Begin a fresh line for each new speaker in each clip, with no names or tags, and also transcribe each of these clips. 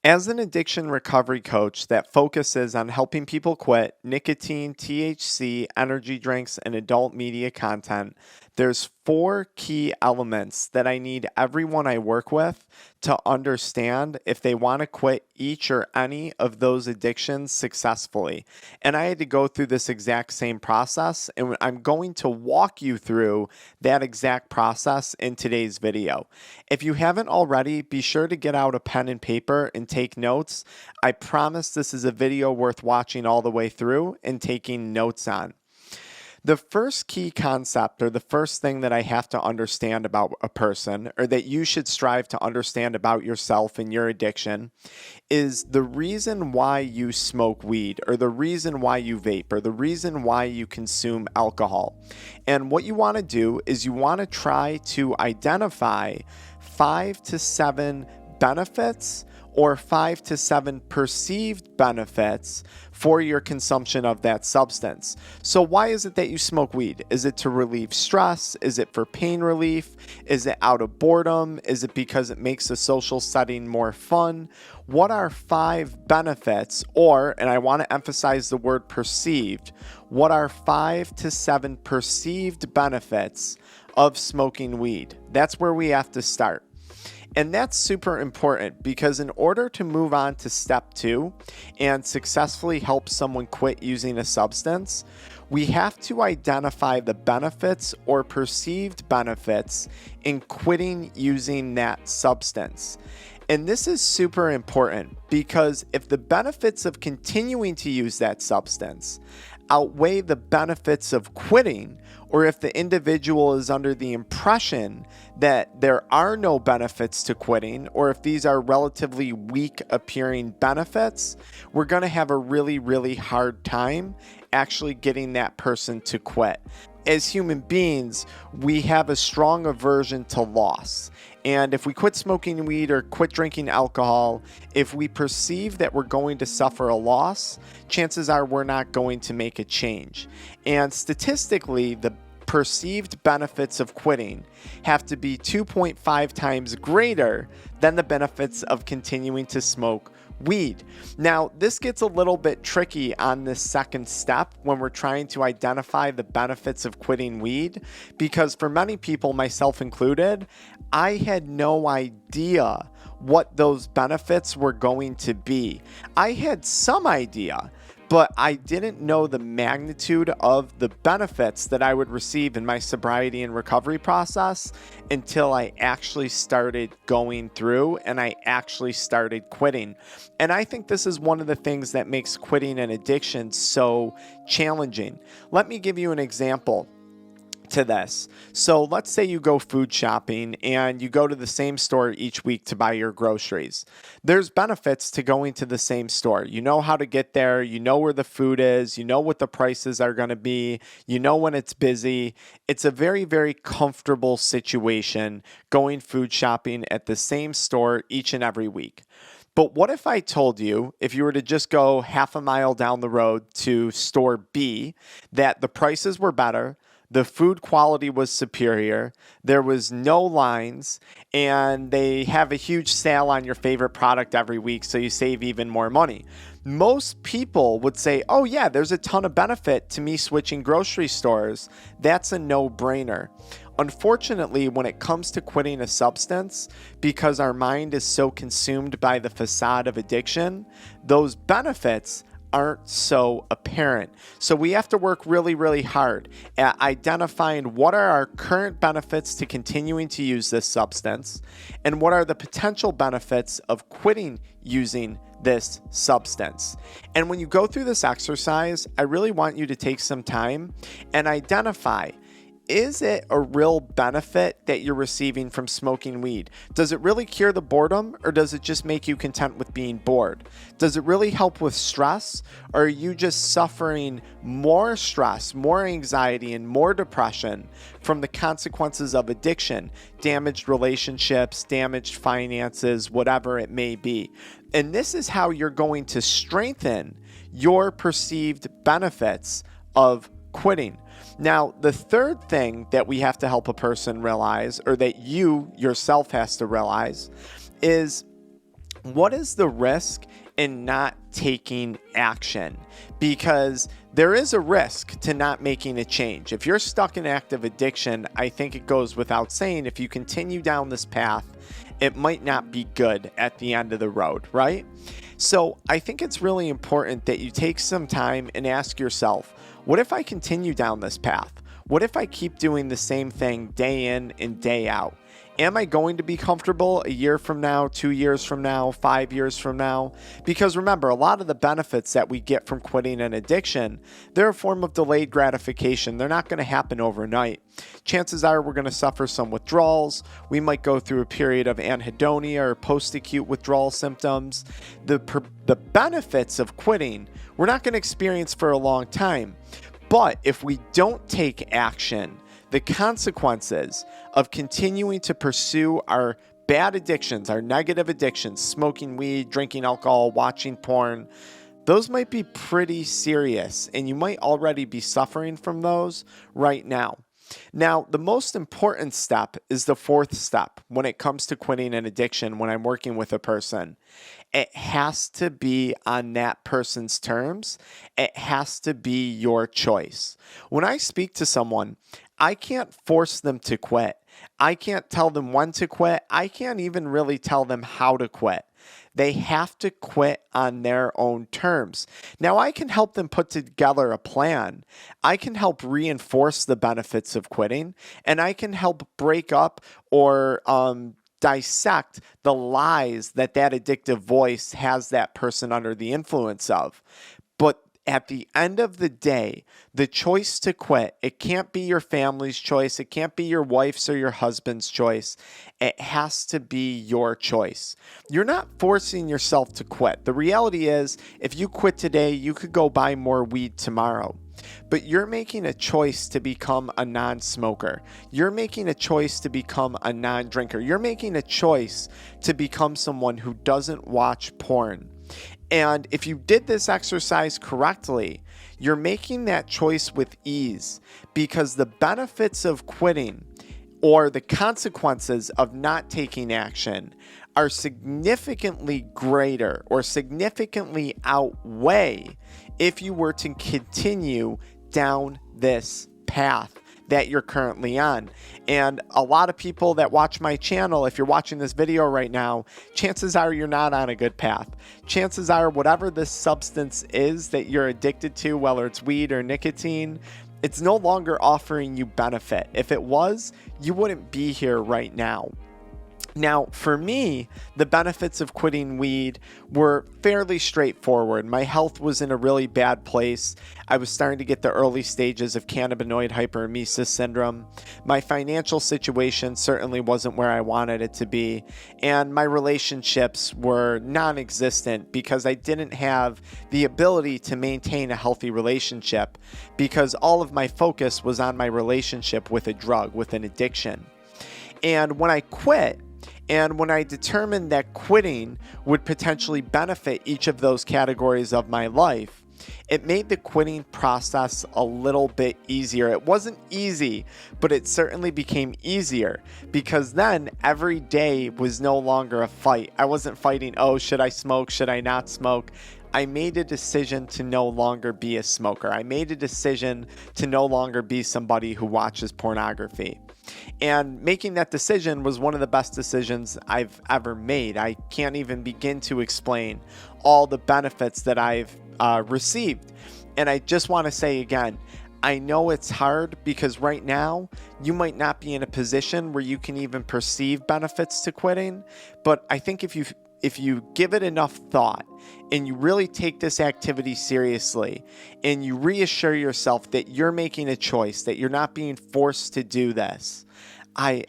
As an addiction recovery coach that focuses on helping people quit nicotine, THC, energy drinks, and adult media content, there's four key elements that I need everyone I work with to understand if they want to quit each or any of those addictions successfully. And I had to go through this exact same process, and I'm going to walk you through that exact process in today's video. If you haven't already, be sure to get out a pen and paper and take notes. I promise this is a video worth watching all the way through and taking notes on. The first key concept, or the first thing that I have to understand about a person, or that you should strive to understand about yourself and your addiction, is the reason why you smoke weed, or the reason why you vape, or the reason why you consume alcohol. And what you want to do is you want to try to identify 5 to 7 benefits or 5 to 7 perceived benefits for your consumption of that substance. So why is it that you smoke weed? Is it to relieve stress? Is it for pain relief? Is it out of boredom? Is it because it makes the social setting more fun? What are 5 benefits, or, and I want to emphasize the word perceived, what are 5 to 7 perceived benefits of smoking weed? That's where we have to start. And that's super important because in order to move on to step 2 and successfully help someone quit using a substance, we have to identify the benefits or perceived benefits in quitting using that substance. And this is super important because if the benefits of continuing to use that substance outweigh the benefits of quitting, or if the individual is under the impression that there are no benefits to quitting, or if these are relatively weak appearing benefits, we're going to have a really, really hard time actually getting that person to quit. As human beings, we have a strong aversion to loss. And if we quit smoking weed or quit drinking alcohol, if we perceive that we're going to suffer a loss, chances are we're not going to make a change. And statistically, the perceived benefits of quitting have to be 2.5 times greater than the benefits of continuing to smoke weed. Now, this gets a little bit tricky on this second step when we're trying to identify the benefits of quitting weed, because for many people, myself included, I had no idea what those benefits were going to be. I had some idea, but I didn't know the magnitude of the benefits that I would receive in my sobriety and recovery process until I actually started going through and I actually started quitting. And I think this is one of the things that makes quitting an addiction so challenging. Let me give you an example to this. So let's say you go food shopping and you go to the same store each week to buy your groceries. There's benefits to going to the same store. You know how to get there, you know where the food is, you know what the prices are going to be, you know when it's busy. It's a very, very comfortable situation going food shopping at the same store each and every week. But what if I told you, if you were to just go half a mile down the road to store B, that the prices were better, the food quality was superior, there was no lines, and they have a huge sale on your favorite product every week, so you save even more money? Most people would say, oh yeah, there's a ton of benefit to me switching grocery stores. That's a no-brainer. Unfortunately, when it comes to quitting a substance, because our mind is so consumed by the facade of addiction, those benefits aren't so apparent. So we have to work really, really hard at identifying what are our current benefits to continuing to use this substance and what are the potential benefits of quitting using this substance. And when you go through this exercise, I really want you to take some time and identify, is it a real benefit that you're receiving from smoking weed? Does it really cure the boredom, or does it just make you content with being bored? Does it really help with stress, or are you just suffering more stress, more anxiety, and more depression from the consequences of addiction, damaged relationships, damaged finances, whatever it may be? And this is how you're going to strengthen your perceived benefits of quitting. Now, the third thing that we have to help a person realize, or that you yourself has to realize, is what is the risk in not taking action? Because there is a risk to not making a change. If you're stuck in active addiction, I think it goes without saying, if you continue down this path, it might not be good at the end of the road, right? So I think it's really important that you take some time and ask yourself, what if I continue down this path? What if I keep doing the same thing day in and day out? Am I going to be comfortable a year from now, 2 years from now, 5 years from now? Because remember, a lot of the benefits that we get from quitting an addiction, they're a form of delayed gratification. They're not going to happen overnight. Chances are we're going to suffer some withdrawals. We might go through a period of anhedonia or post-acute withdrawal symptoms. The benefits of quitting, we're not going to experience for a long time. But if we don't take action, the consequences of continuing to pursue our bad addictions, our negative addictions, smoking weed, drinking alcohol, watching porn, those might be pretty serious, and you might already be suffering from those right now. Now, the most important step is the fourth step when it comes to quitting an addiction when I'm working with a person. It has to be on that person's terms. It has to be your choice. When I speak to someone, I can't force them to quit. I can't tell them when to quit. I can't even really tell them how to quit. They have to quit on their own terms. Now, I can help them put together a plan. I can help reinforce the benefits of quitting, and I can help break up or dissect the lies that addictive voice has that person under the influence of. But at the end of the day, the choice to quit, it can't be your family's choice. It can't be your wife's or your husband's choice. It has to be your choice. You're not forcing yourself to quit. The reality is, if you quit today, you could go buy more weed tomorrow. But you're making a choice to become a non-smoker. You're making a choice to become a non-drinker. You're making a choice to become someone who doesn't watch porn. And if you did this exercise correctly, you're making that choice with ease, because the benefits of quitting or the consequences of not taking action are significantly greater or significantly outweigh if you were to continue down this path that you're currently on. And a lot of people that watch my channel, if you're watching this video right now, chances are you're not on a good path. Chances are whatever this substance is that you're addicted to, whether it's weed or nicotine, it's no longer offering you benefit. If it was, you wouldn't be here right now. Now, for me, the benefits of quitting weed were fairly straightforward. My health was in a really bad place. I was starting to get the early stages of Cannabinoid Hyperemesis Syndrome. My financial situation certainly wasn't where I wanted it to be. And my relationships were non-existent because I didn't have the ability to maintain a healthy relationship, because all of my focus was on my relationship with a drug, with an addiction. And when I quit, and when I determined that quitting would potentially benefit each of those categories of my life, it made the quitting process a little bit easier. It wasn't easy, but it certainly became easier, because then every day was no longer a fight. I wasn't fighting, oh, should I smoke? Should I not smoke? I made a decision to no longer be a smoker. I made a decision to no longer be somebody who watches pornography. And making that decision was one of the best decisions I've ever made. I can't even begin to explain all the benefits that I've received. And I just want to say again, I know it's hard, because right now you might not be in a position where you can even perceive benefits to quitting. But I think if you give it enough thought and you really take this activity seriously and you reassure yourself that you're making a choice, that you're not being forced to do this, I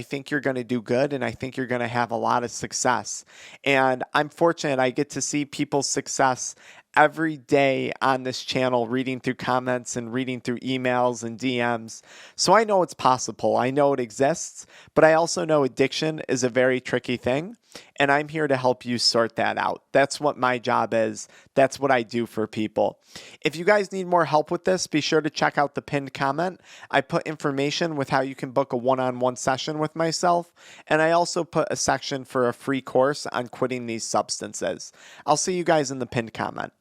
think you're going to do good, and I think you're going to have a lot of success. And I'm fortunate I get to see people's success every day on this channel, reading through comments and reading through emails and DMs. So I know it's possible. I know it exists, but I also know addiction is a very tricky thing. And I'm here to help you sort that out. That's what my job is. That's what I do for people. If you guys need more help with this, be sure to check out the pinned comment. I put information with how you can book a one-on-one session with myself. And I also put a section for a free course on quitting these substances. I'll see you guys in the pinned comment.